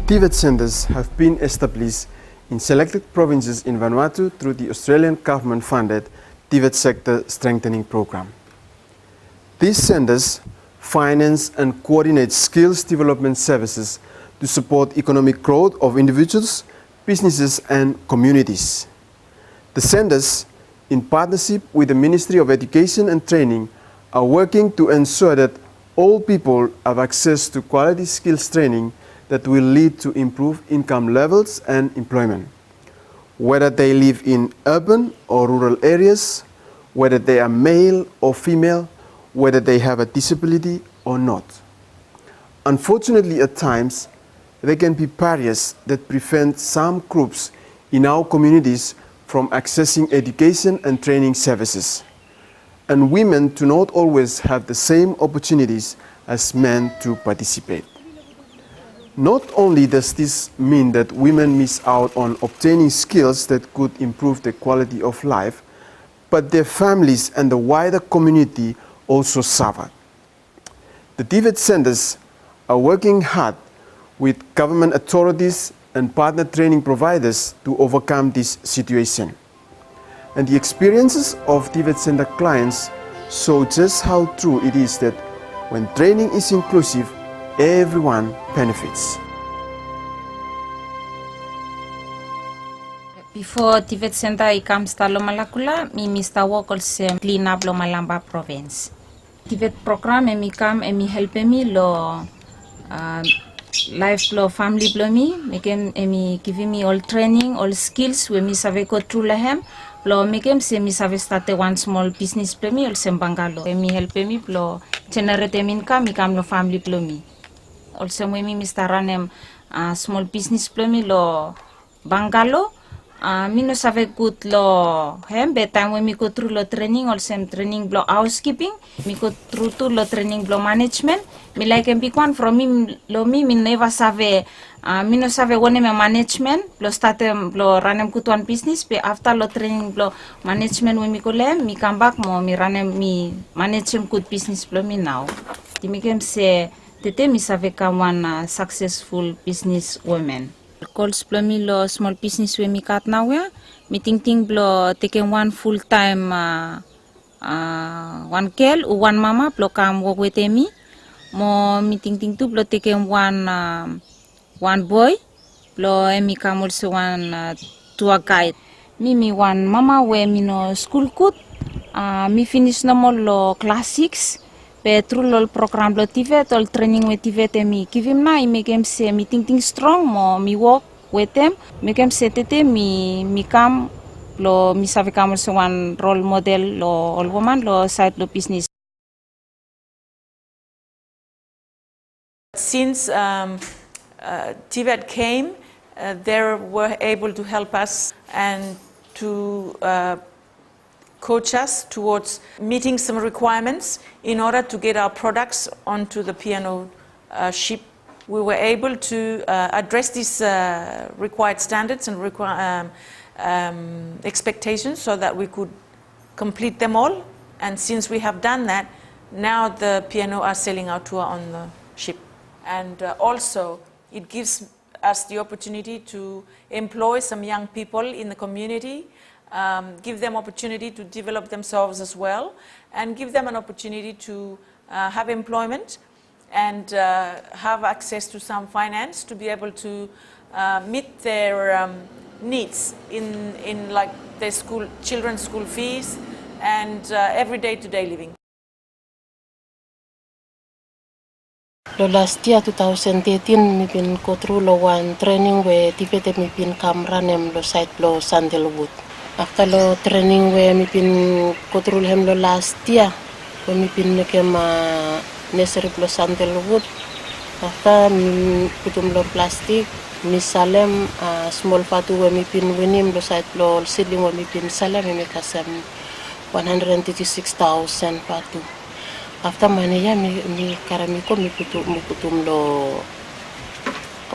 TVET centers have been established in selected provinces in Vanuatu through the Australian government-funded TVET Sector Strengthening Program. These centers finance and coordinate skills development services to support economic growth of individuals, businesses and communities. The centers, in partnership with the Ministry of Education and Training, are working to ensure that all people have access to quality skills training that will lead to improved income levels and employment. Whether they live in urban or rural areas, whether they are male or female, whether they have a disability or not. Unfortunately, at times, there can be barriers that prevent some groups in our communities from accessing education and training services. And women do not always have the same opportunities as men to participate. Not only does this mean that women miss out on obtaining skills that could improve the quality of life, but their families and the wider community also suffer. The TVET centers are working hard with government authorities and partner training providers to overcome this situation. And the experiences of TVET center clients show just how true it is that when training is inclusive, everyone benefits. Before TVET Center I come to Lomalakula, me Mr. work also clean up Lomalamba province. TVET program me come and me help me lo life lo family lo me can me giving me all training, all skills we me save go through lahem. Lo me can say me save start one small business lo me all sembangalo. Me help me lo generate income me come lo family lo me. Also me Mr. Ranem small business lo me lo bangalo. Me no save good lo hem time when me go through lo training also training lo housekeeping me go through to lo training lo management me like and pick one from me lo me never save me no save one me management lo start lo run good one business but after lo training lo management when me go lem me come back mo me run me manage good business lo me now the me can say tete me save come one successful business woman. Calls me lo small business we me cut now ya me think blo taking one full time one girl or one mama blo come work with me mo me think to blo taking one boy blo me come also one tour guide me one mama we me no school good me finish no more lo class 6 through all program lo TVET, all training with TVET me give him na, make him say me think strong mo me work with them, make him say tete me come lo me save come so one role model lo all woman lo side lo business. Since TVET came, they were able to help us and to coach us towards meeting some requirements in order to get our products onto the P&O ship. We were able to address these required standards and expectations so that we could complete them all. And since we have done that, now the P&O are sailing our tour on the ship. And also, it gives us the opportunity to employ some young people in the community, give them opportunity to develop themselves as well, and give them an opportunity to have employment and have access to some finance to be able to meet their needs in like their children's school fees and every day-to-day living. Last year 2018 me been go through lo one training where TVET me been come run lo site lo Sandalwood. After lo training where me been go through him lo last year, when me been kem nursery lo Sandalwood. After me putum lo plastic, me salem small fatu where me been winning lo site lo seedling where me been salem me kasam 136,000 fatu. After mania mi karamiko mi putum lo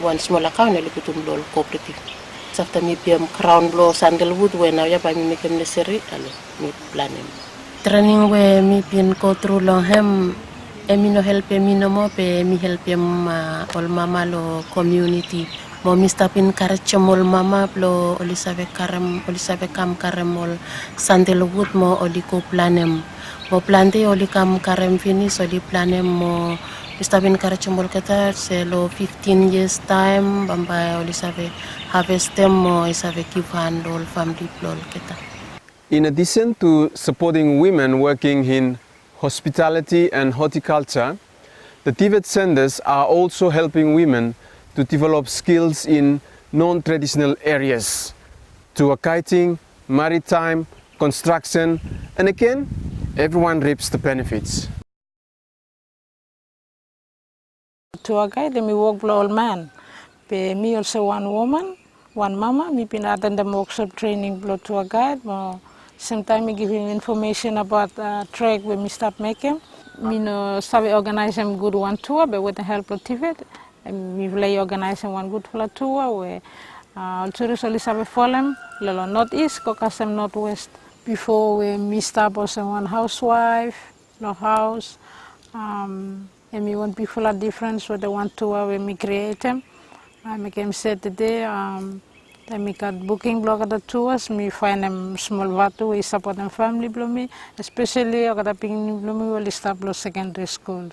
one small account mi putum lo cooperative. After me PM crown lo Sandalwood when now ya by me make necessary ale mi plan him. Training we mi pin go through lo hem emi no help emi no mo pe mi help ol mama lo community. Mo mi stapin karachamol mama lo olisabe kam karemol Sandalwood mo oli ko planem. Mo plante oli kam karem finish oli planem mo stapin karachamol kata se lo 15 years time bamba olisabe harvest them mo isabe kivan lol family lol kata. In addition to supporting women working in hospitality and horticulture, the TVET centers are also helping women to develop skills in non-traditional areas, tour kiting, maritime, construction, and again, everyone reaps the benefits. Tour guide, me work for all man. Pe me also one woman, one mama. Me been attend the workshop training for tour guide. Sometimes me give him information about track when me start making. Me no sabe organize him good one tour, but with the help of TVET, me play organize one good for tour where tourists only sabe follow lolo northeast, kokasem northwest. Before we me start also one housewife, no house. And me want people are different, so they want tour when me create them. I make them set the day. I make a booking blog of the tours. Me find them small vatu we support them family below me, especially I got a ping below me will start below secondary schools.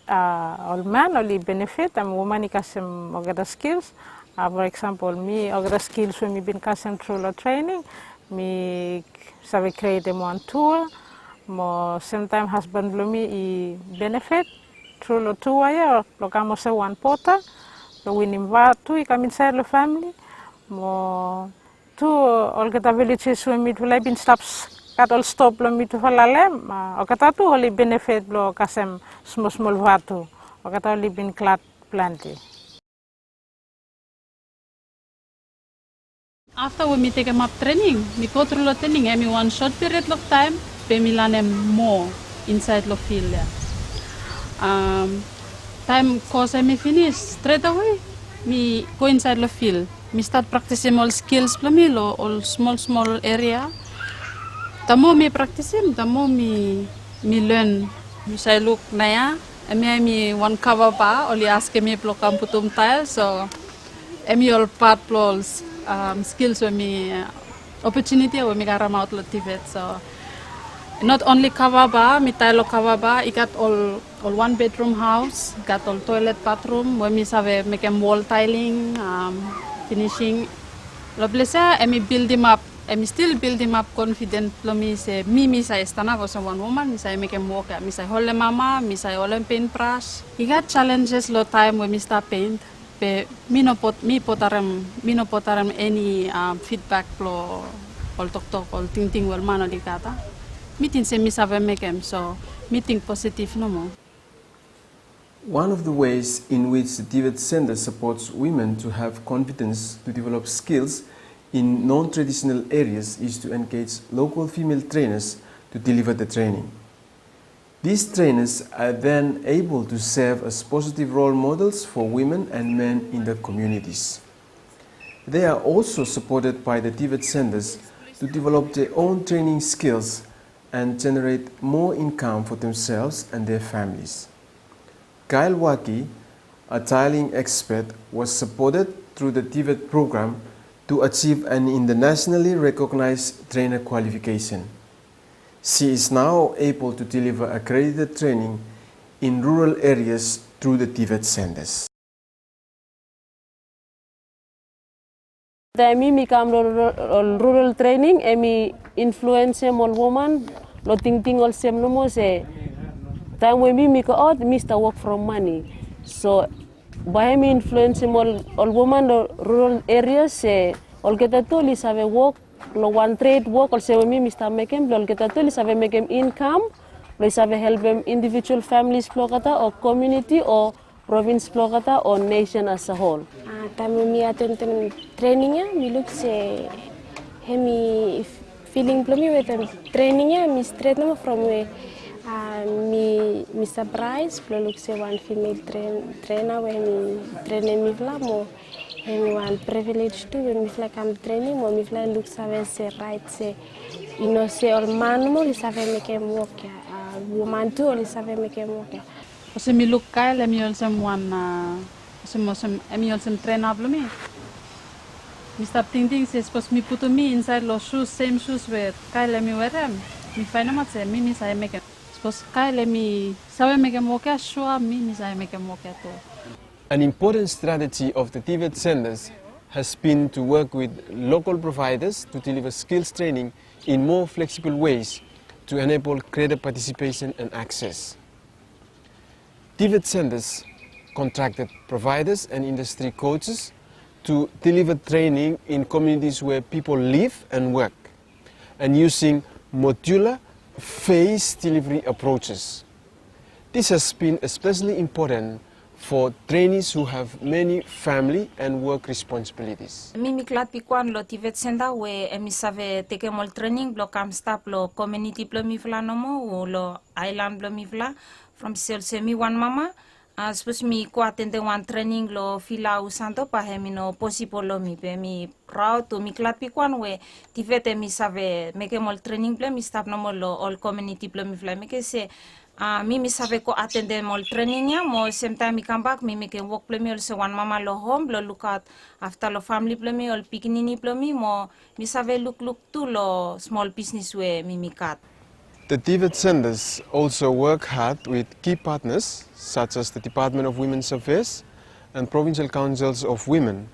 All man only benefit. I'm woman ikasem I got the skills. For example, me I got the skills when me been kasem through the training. Me sabe create them one tour. Mo sometimes husband below me benefit through the tour ya. Lokamo se one porter. Lo winning vatu ikam inside the family. Mo tu all kata villages when me tulai bin stops kat all stop lo me tu falalem o kata tu only benefit lo kasem small vatu o kata only bin clat planti. After we take them up training, we go through the training and one short period of time, we learn more inside the field. Time course I finish straight away, me go inside the field. Me start practicing all skills for me, all small area. The more me practicing, the more me learn. Me say look naya, me one cover pa, only ask me plo kamputum tile, so me all part plols skills when me opportunity when me garam out lo TVET. So not only cover ba, me tile cover ba, it got all one bedroom house, got all toilet bathroom, when me save make wall tiling. Finishing loblesa emi build him up emi still build him up confident lo mi se mi say stana was one woman mi say make him walk mi say holle mama mi say all paint brush he got challenges lo time when mi start paint pe mi no potaram any feedback lo all talk all ting well mano di kata meeting se mi save make him so meeting positive no more. One of the ways in which the TVET Center supports women to have confidence to develop skills in non-traditional areas is to engage local female trainers to deliver the training. These trainers are then able to serve as positive role models for women and men in their communities. They are also supported by the TVET centers to develop their own training skills and generate more income for themselves and their families. Kyle Waki, a tiling expert, was supported through the TVET program to achieve an internationally recognized trainer qualification. She is now able to deliver accredited training in rural areas through the TVET centers. Mi kam rural training emi influence mol woman lo ting ol sem no mo se time when me ko out Mr. work from money so by me influence mol all woman lo rural areas se ol keta to li save work lo one trade work ol se me Mr. makem lo keta to li save makem income lo save help them individual families plokata or community or province plokata or nation as a whole. Time mi attend training ya mi look se hemi feeling plumi with training ya mi straight no from where mi surprise look se one female trainer where mi train mi fla mo hemi one privilege too when mi fla kam training mo mi fla look save se right se you know se all man mo li save make work ya woman too li save make work ya Kasi mi look kyle emi olsem one emi olsem train up me. Mi stop thinking se suppose mi put me inside lo shoes same shoes where kyle emi wear them. Mi find out say mi say make suppose kyle emi sabe make moke sure mi say make moke to. An important strategy of the TVET centers has been to work with local providers to deliver skills training in more flexible ways to enable greater participation and access. TVET centers contracted providers and industry coaches to deliver training in communities where people live and work, and using modular phase delivery approaches. This has been especially important for trainees who have many family and work responsibilities. Mimi klat pikwan lo TVET center we emi save teke mol training blo kam stap lo community blo mi fla nomo o lo island blo mi fla from sel semi one mama suppose mi ko attende one training lo fila usanto pa hemi no possible lo mi pe mi proud to mi klat pikwan we TVET emi save meke mol training blo mi stap nomo lo all community blo mi fla meke se Mimi save ko attende mol training ya mo same time mi come back mi can work plemi also one mama lo home lo look at after lo family plemi ol pikinini plemi mo mi save look to lo small business we mi kat. The TVET centers also work hard with key partners such as the Department of Women's Affairs and Provincial Councils of Women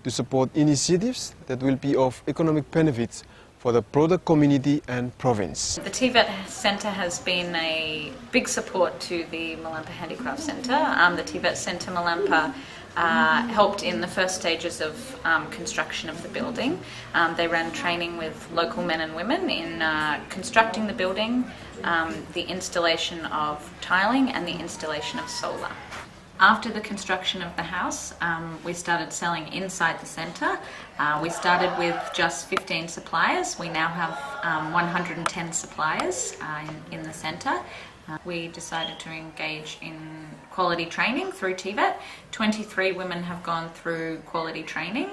to support initiatives that will be of economic benefits for the broader community and province. The TVET Centre has been a big support to the Malampa Handicraft Centre. The TVET Centre Malampa helped in the first stages of construction of the building. They ran training with local men and women in constructing the building, the installation of tiling and the installation of solar. After the construction of the house, we started selling inside the centre. We started with just 15 suppliers. We now have 110 suppliers in the centre. We decided to engage in quality training through TVET. 23 women have gone through quality training,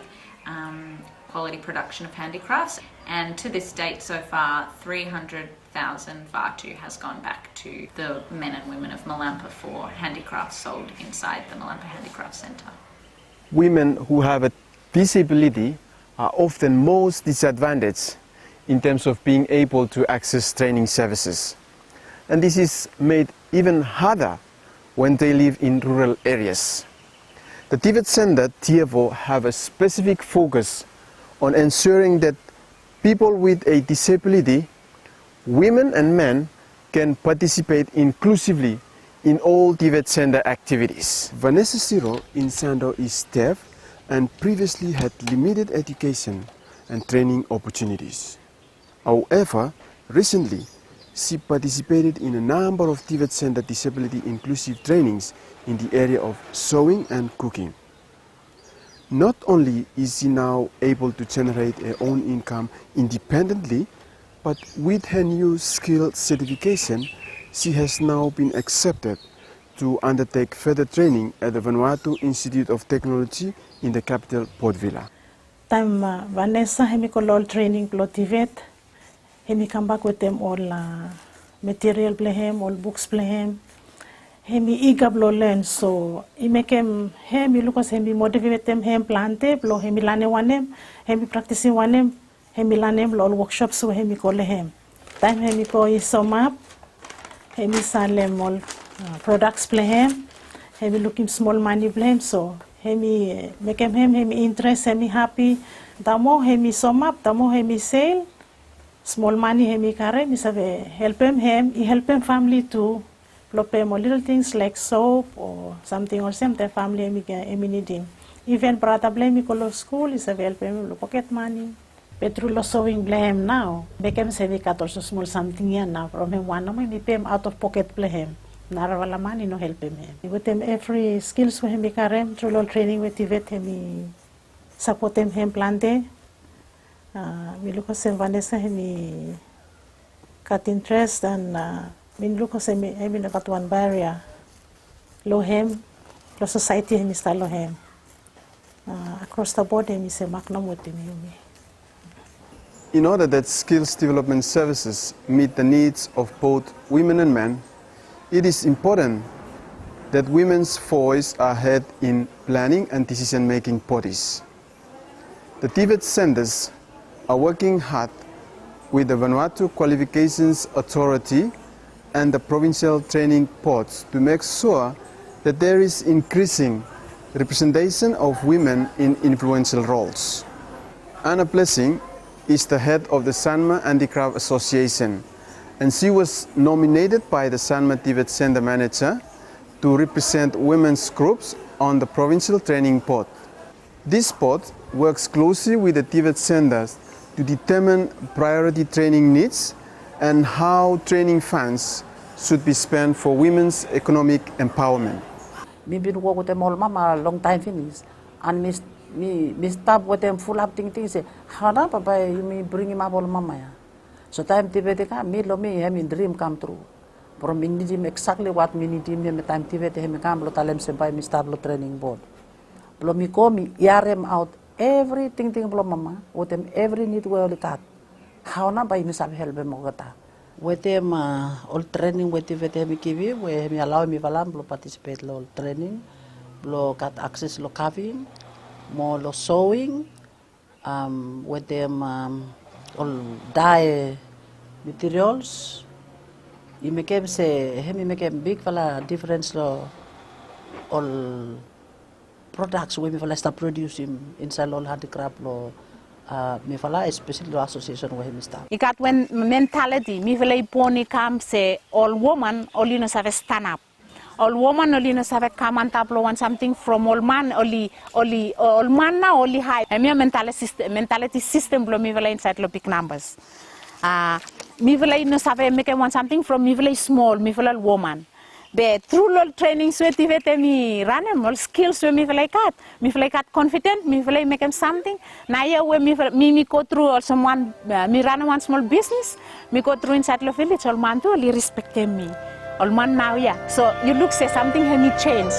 quality production of handicrafts, and to this date so far 300,000 Vatu has gone back to the men and women of Malampa for handicrafts sold inside the Malampa Handicraft Centre. Women who have a disability are often most disadvantaged in terms of being able to access training services. And this is made even harder when they live in rural areas. The TVET Centre, TFO, have a specific focus on ensuring that people with a disability, women and men, can participate inclusively in all TVET Centre activities. Vanessa Siro in Sando is deaf and previously had limited education and training opportunities. However, recently she participated in a number of TVET Centre disability inclusive trainings in the area of sewing and cooking. Not only is she now able to generate her own income independently, but with her new skill certification, she has now been accepted to undertake further training at the Vanuatu Institute of Technology in the capital, Port Vila. Time Vanessa hemi ko all training plo TVET, hemi come back with them all material plehem, all books plehem. Hemi eager blo learn, so I make him hemi lucas hemi motivate them hem plante blo hemi lane wanem, hemi practicing wanem, hemi lane blo all workshops so hemi ko lehem. Time hemi ko isom up, hemi salem all products plehem, hemi looking small money plehem, so hemi make him hemi interest, hemi happy. Damo hemi sum up, damo hemi sale, small money hemi kare, mi save help him, he help him family too. Pay more little things like soap or something or something family hemi needing. Even brother blame me school is a help him pocket money. Petrol sewing blame now. Became saving cut also small something here now from him one me pay him out of pocket blame. Naravala money no help him. With him every skills for him karem through all training with TVET hemi support him plante. We look at Vanessa hemi cut interest and min luko sa mi nakatuan barrier lohem lo society hemi sta lohem across the board hemi se maknamuti mi. In order that skills development services meet the needs of both women and men, it is important that women's voice are heard in planning and decision-making bodies. The TVET centers are working hard with the Vanuatu Qualifications Authority and the provincial training boards to make sure that there is increasing representation of women in influential roles. Anna Blessing is the head of the Sanma Handicraft Association, and she was nominated by the Sanma TVET Center manager to represent women's groups on the provincial training board. This board works closely with the TVET centers to determine priority training needs and how training funds should be spent for women's economic empowerment. Me been work with them all mama long time finish, and me stop with them full up thing say, how na papa you me bring him up all mama ya. So time TVET ka me lo me him dream come true. From me need him exactly what me need him me time TVET him come lo talem sempai me start lo training board. Lo me go me yarem out everything lo mama with them every need we only cut. How na by me sab help mo kata. With them all training with TVET me give we me allow me valam lo participate lo all training lo got access lo carving more lo sewing with them all dye materials. You make him say he make a big fella difference lo all products we me fella start producing inside all handicraft lo me fala especially lo association where him start. Ikat when mentality me fala iponi kam say all woman only no have stand up. All woman only no have come and tap want something from all man only all man na only high. Me mentality system lo me fala inside lo big numbers. Me fala no have make want something from me fala small me fala woman. But through all training so TVET me run all skills we me feel like confident, me feel like make something. Now yeah we me go through all someone me run one small business, me go through inside the village all man to really respect me. All man now yeah. So you look say something he me change.